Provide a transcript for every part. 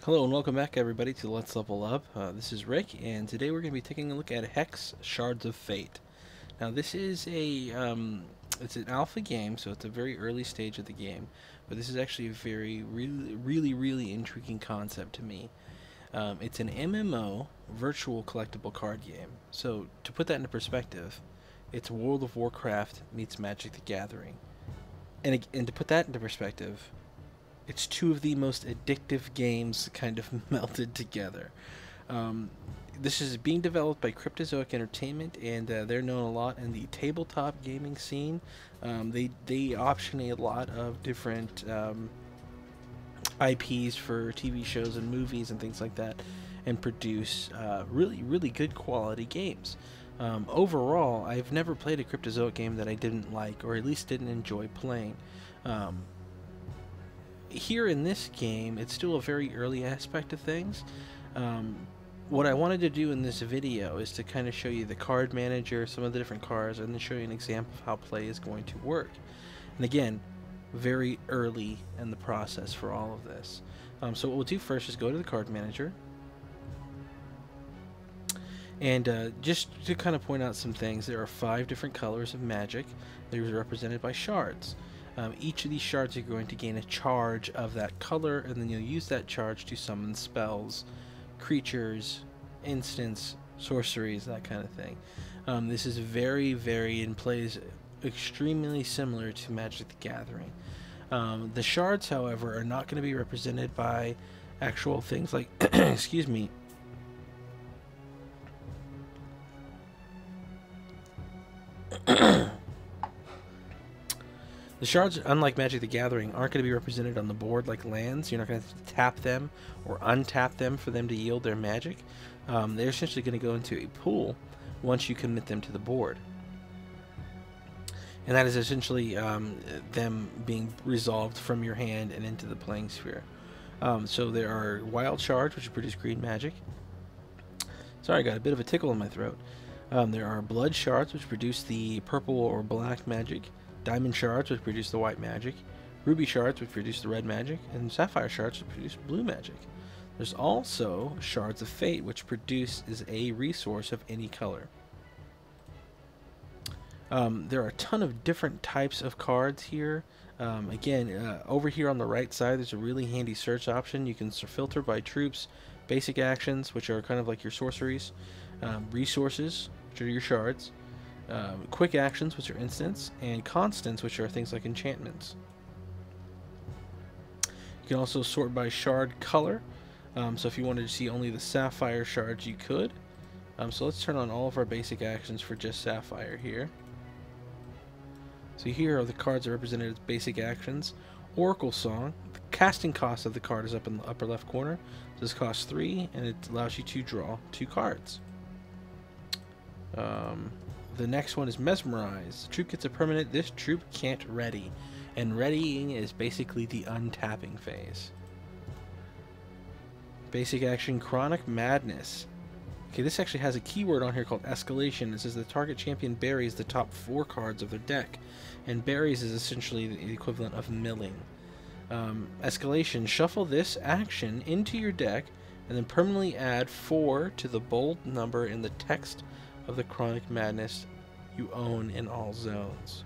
Hello and welcome back everybody to Let's Level Up. This is Rick, and today we're going to be taking a look at Hex Shards of Fate. Now this is it's an alpha game, so it's a very early stage of the game, but this is actually a very really intriguing concept to me. It's an MMO virtual collectible card game. So to put that into perspective, it's World of Warcraft meets Magic the Gathering. And to put that into perspective, it's two of the most addictive games kind of melted together. This is being developed by Cryptozoic Entertainment, and they're known a lot in the tabletop gaming scene. They option a lot of different IPs for TV shows and movies and things like that, and produce really good quality games. Overall, I've never played a Cryptozoic game that I didn't like, or at least didn't enjoy playing. Here in this game, it's still a very early aspect of things. What I wanted to do in this video is to kind of show you the card manager, some of the different cards, and then show you an example of how play is going to work. And again, very early in the process for all of this. So what we'll do first is go to the card manager. And just to kind of point out some things, there are 5 different colors of magic. They're represented by shards. Each of these shards are going to gain a charge of that color, and then you'll use that charge to summon spells, creatures, instants, sorceries, that kind of thing. This is very and plays extremely similar to Magic the Gathering. The shards, however, are not going to be represented by actual things like excuse me. The shards, unlike Magic the Gathering, aren't going to be represented on the board like lands. You're not going to tap them or untap them for them to yield their magic. They're essentially going to go into a pool once you commit them to the board. And that is essentially them being resolved from your hand and into the playing sphere. So there are wild shards, which produce green magic. Sorry, I got a bit of a tickle in my throat. There are blood shards, which produce the purple or black magic. Diamond shards, which produce the white magic, ruby shards, which produce the red magic, and sapphire shards, which produce blue magic. There's also Shards of Fate, which produces a resource of any color. There are a ton of different types of cards here. Again, over here on the right side, there's a really handy search option. You can filter by troops, basic actions, which are kind of like your sorceries, resources, which are your shards, quick actions, which are instants, and constants, which are things like enchantments. You can also sort by shard color. So if you wanted to see only the sapphire shards, you could. So let's turn on all of our basic actions for just sapphire here. So here are the cards that are represented as basic actions. Oracle Song. The casting cost of the card is up in the upper left corner. This costs 3, and it allows you to draw 2 cards. The next one is Mesmerize. The troop gets a permanent. This troop can't ready. And readying is basically the untapping phase. Basic action, Chronic Madness. Okay, this actually has a keyword on here called Escalation. It says the target champion buries the top 4 cards of their deck. And buries is essentially the equivalent of milling. Escalation, shuffle this action into your deck and then permanently add 4 to the bold number in the text of the Chronic Madness you own in all zones.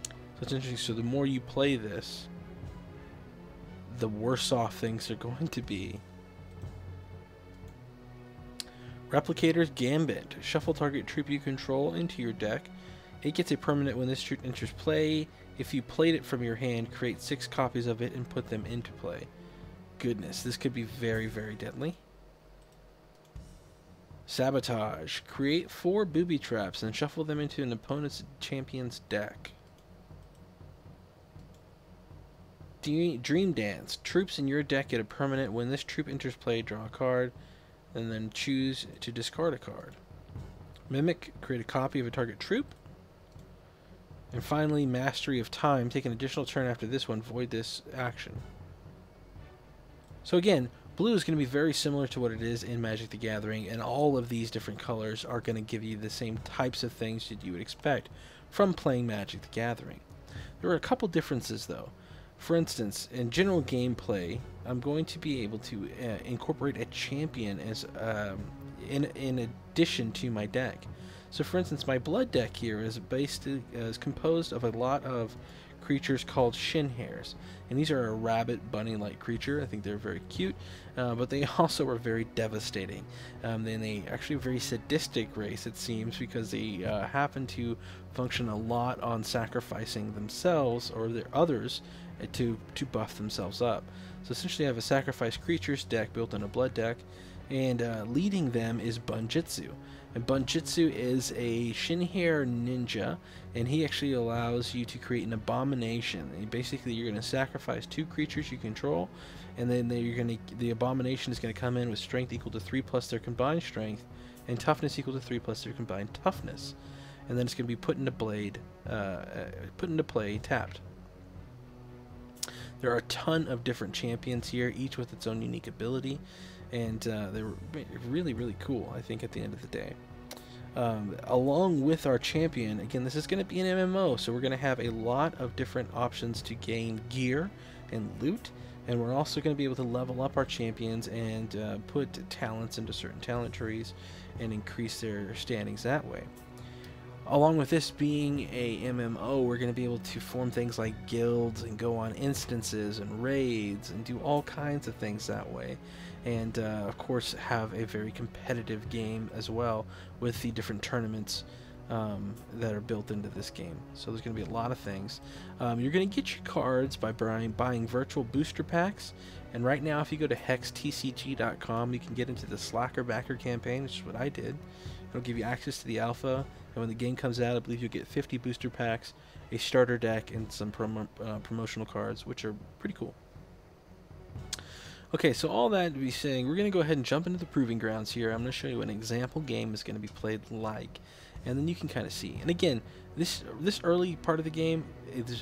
So it's interesting. So the more you play this, the worse off things are going to be. Replicator's Gambit. Shuffle target troop you control into your deck. It gets a permanent when this troop enters play. If you played it from your hand, create 6 copies of it and put them into play. Goodness, this could be very deadly. Sabotage. Create 4 booby traps and shuffle them into an opponent's champion's deck. Dream Dance. Troops in your deck get a permanent. When this troop enters play, draw a card, and then choose to discard a card. Mimic. Create a copy of a target troop. And finally, Mastery of Time. Take an additional turn after this one. Void this action. So again, blue is going to be very similar to what it is in Magic the Gathering, and all of these different colors are going to give you the same types of things that you would expect from playing Magic the Gathering. There are a couple differences, though. For instance, in general gameplay, I'm going to be able to incorporate a champion as in addition to my deck. So, for instance, my blood deck here is composed of a lot of creatures called shin'hares, and these are a rabbit bunny-like creature. I think they're very cute, but they also are very devastating. Then they actually a very sadistic race, it seems, because they happen to function a lot on sacrificing themselves or their others to buff themselves up. So essentially, I have a sacrifice creatures deck built on a blood deck, and leading them is Bunjitsu. And Bunjitsu is a shin'hare ninja, and he actually allows you to create an abomination. And basically, you're going to sacrifice 2 creatures you control, and then the abomination is going to come in with strength equal to 3 plus their combined strength, and toughness equal to 3 plus their combined toughness. And then it's going to be put into play tapped. There are a ton of different champions here, each with its own unique ability, and they're really, really cool, I think, at the end of the day. Along with our champion, again, this is going to be an MMO, so we're going to have a lot of different options to gain gear and loot, and we're also going to be able to level up our champions and put talents into certain talent trees and increase their standings that way. Along with this being a MMO, we're going to be able to form things like guilds and go on instances and raids and do all kinds of things that way. And of course have a very competitive game as well with the different tournaments that are built into this game. So there's going to be a lot of things. You're going to get your cards by buying virtual booster packs. And right now, if you go to hextcg.com, you can get into the Slacker Backer campaign, which is what I did. It'll give you access to the alpha, and when the game comes out, I believe you'll get 50 booster packs, a starter deck, and some promotional cards, which are pretty cool. Okay, so all that to be saying, we're going to go ahead and jump into the proving grounds here. I'm going to show you what an example game is going to be played like, and then you can kind of see. And again, this early part of the game,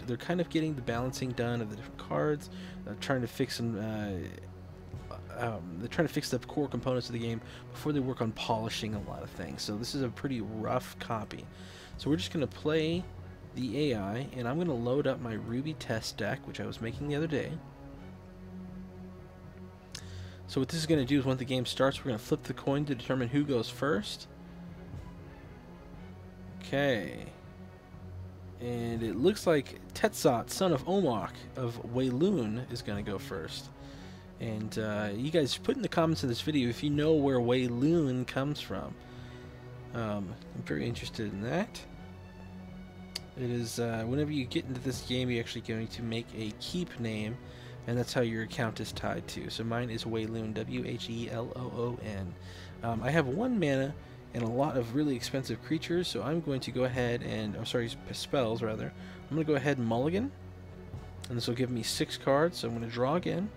they're kind of getting the balancing done of the different cards. They're trying to fix some. They're trying to fix the core components of the game before they work on polishing a lot of things. So this is a pretty rough copy. So we're just going to play the AI, and I'm going to load up my Ruby test deck, which I was making the other day. So what this is going to do is when the game starts, we're going to flip the coin to determine who goes first. Okay. And it looks like Tetsot, son of Omok of Weilun, is going to go first. And you guys put in the comments in this video if you know where Weilun comes from. I'm very interested in that. It is, whenever you get into this game, you're actually going to make a keep name, and that's how your account is tied to. So mine is Weilun, W-H-E-L-O-O-N. I have 1 mana and a lot of really expensive creatures, so I'm going to go ahead and, spells rather. I'm going to go ahead and mulligan, and this will give me 6 cards, so I'm going to draw again.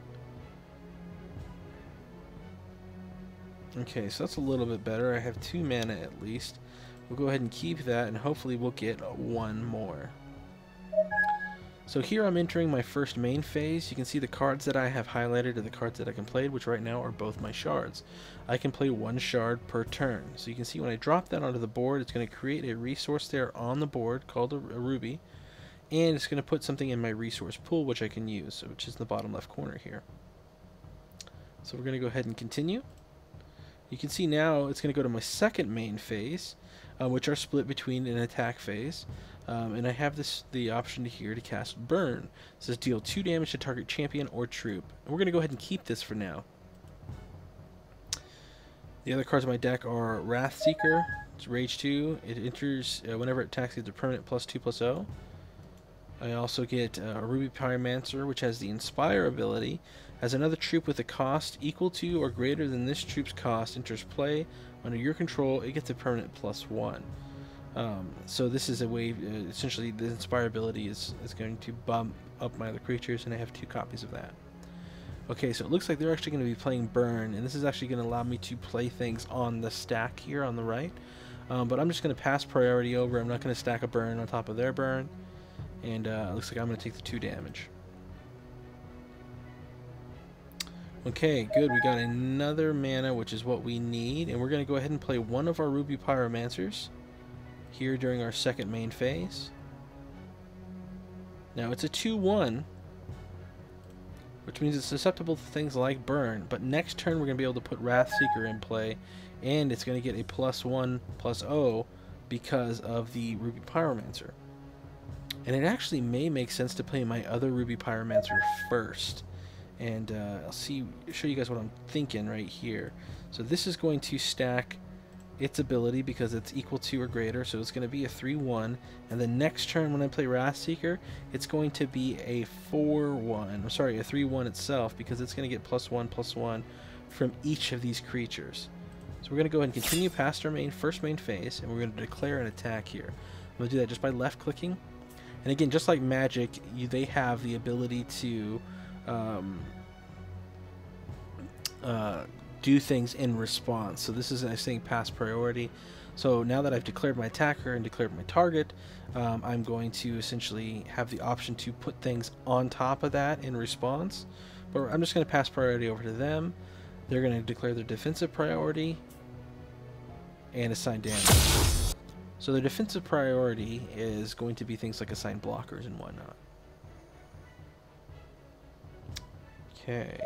Okay, so that's a little bit better. I have 2 mana at least. We'll go ahead and keep that, and hopefully we'll get 1 more. So here I'm entering my first main phase. You can see the cards that I have highlighted are the cards that I can play, which right now are both my shards. I can play 1 shard per turn. So you can see when I drop that onto the board, it's going to create a resource there on the board called a ruby, and it's going to put something in my resource pool which I can use, which is in the bottom left corner here. So we're going to go ahead and continue. You can see now it's going to go to my second main phase, which are split between an attack phase. And I have the option here to cast Burn. It says deal 2 damage to target champion or troop. And we're going to go ahead and keep this for now. The other cards in my deck are Wrathseeker. It's Rage 2. It enters whenever it attacks, it's a permanent +2/+0. I also get a Ruby Pyromancer, which has the Inspire ability. As another troop with a cost equal to or greater than this troop's cost enters play under your control, it gets a permanent +1. So this is a way, essentially the Inspire ability is going to bump up my other creatures, and I have 2 copies of that. Okay, so it looks like they're actually going to be playing Burn, and this is actually going to allow me to play things on the stack here on the right. But I'm just going to pass priority over. I'm not going to stack a Burn on top of their Burn. And it looks like I'm going to take the 2 damage. Okay, good. We got another mana, which is what we need. And we're going to go ahead and play 1 of our Ruby Pyromancers here during our second main phase. Now, it's a 2/1. which means it's susceptible to things like burn. But next turn we're going to be able to put Wrathseeker in play, and it's going to get a +1/+0 because of the Ruby Pyromancer. And it actually may make sense to play my other Ruby Pyromancer first. And I'll show you guys what I'm thinking right here. So this is going to stack its ability because it's equal to or greater, so it's going to be a 3/1. And the next turn when I play Wrathseeker, it's going to be a 4/1. I'm sorry, a 3/1 itself, because it's going to get +1/+1 from each of these creatures. So we're going to go ahead and continue past our first main phase, and we're going to declare an attack here. I'm going to do that just by left clicking. And again, just like Magic, they have the ability to do things in response. So this is, I'm saying, pass priority. So now that I've declared my attacker and declared my target, I'm going to essentially have the option to put things on top of that in response. But I'm just going to pass priority over to them. They're going to declare their defensive priority and assign damage. So their defensive priority is going to be things like assign blockers and whatnot. Okay.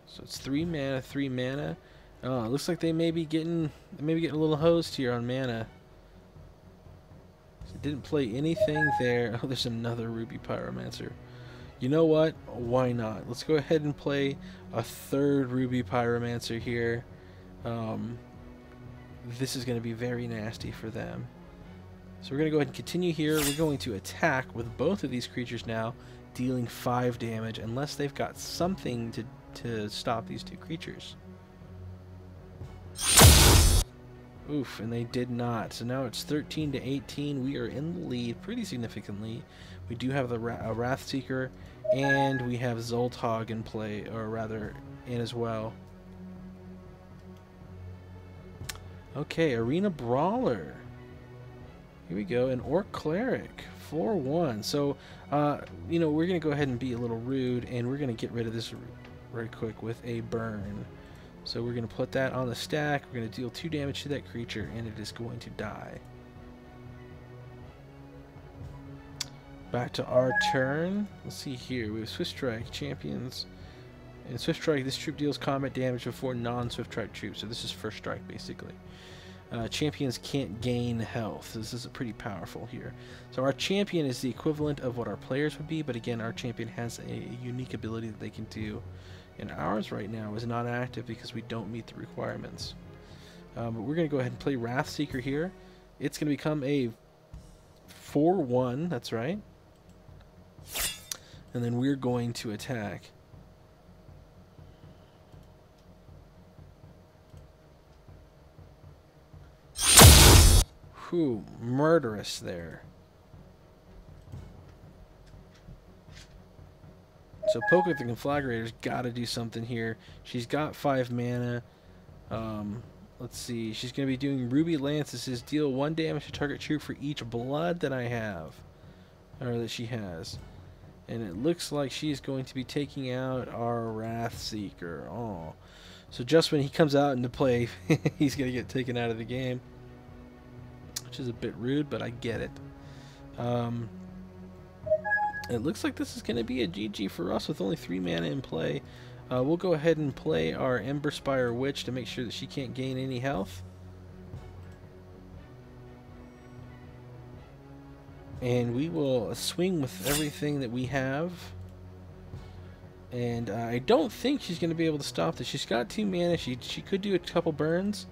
So it's 3 mana, 3 mana. Oh, it looks like they may be getting a little hosed here on mana. So didn't play anything there. Oh, there's another Ruby Pyromancer. You know what? Why not? Let's go ahead and play a third Ruby Pyromancer here. This is going to be very nasty for them. So we're going to go ahead and continue here. We're going to attack with both of these creatures now, dealing 5 damage, unless they've got something to stop these two creatures. Oof, and they did not. So now it's 13-18. We are in the lead pretty significantly. We do have a Wrathseeker, and we have Zoltog in play, or rather, in as well. Okay, Arena Brawler. Here we go, an Orc Cleric, 4/1. So, you know, we're going to go ahead and be a little rude, and we're going to get rid of this right quick with a burn. So we're going to put that on the stack. We're going to deal 2 damage to that creature, and it is going to die. Back to our turn. Let's see here. We have Swift Strike, Champions. In Swift Strike, this troop deals combat damage before non-Swift Strike troops. So this is first strike, basically. Champions can't gain health. This is pretty powerful here. So our champion is the equivalent of what our players would be, but again, our champion has a unique ability that they can do. And ours right now is not active because we don't meet the requirements. But we're going to go ahead and play Wrathseeker here. It's going to become a 4/1, that's right. And then we're going to attack. Whew, murderous there. So Poke with the Conflagrator's got to do something here. She's got 5 mana. Let's see. She's going to be doing Ruby Lance. This is deal 1 damage to target troop for each blood that I have. Or that she has. And it looks like she's going to be taking out our Wrathseeker. Oh. So just when he comes out into play, he's going to get taken out of the game. Which is a bit rude, but I get it. It looks like this is going to be a GG for us with only 3 mana in play. We'll go ahead and play our Emberspire Witch to make sure that she can't gain any health. And we will swing with everything that we have. And I don't think she's going to be able to stop this. She's got 2 mana. She could do a couple burns.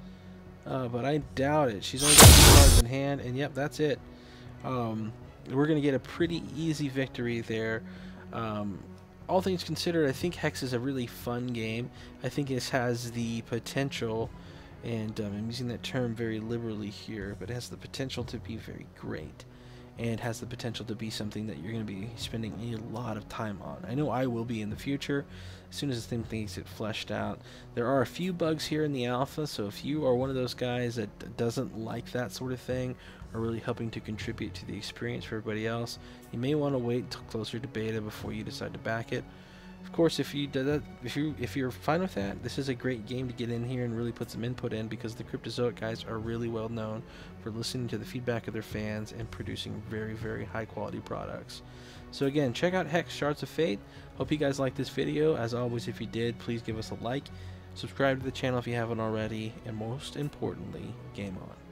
But I doubt it. She's only got 2 cards in hand. And yep, that's it. We're going to get a pretty easy victory there. All things considered, I think Hex is a really fun game. I think this has the potential, and I'm using that term very liberally here, but it has the potential to be very great. And has the potential to be something that you're going to be spending a lot of time on. I know I will be in the future, as soon as things get fleshed out. There are a few bugs here in the alpha, so if you are one of those guys that doesn't like that sort of thing, or really helping to contribute to the experience for everybody else, you may want to wait until closer to beta before you decide to back it. Of course, if you did that, if you're fine with that, this is a great game to get in here and really put some input in, because the Cryptozoic guys are really well known for listening to the feedback of their fans and producing very, very high quality products. So again, check out Hex Shards of Fate. Hope you guys liked this video. As always, if you did, please give us a like, subscribe to the channel if you haven't already, and most importantly, game on.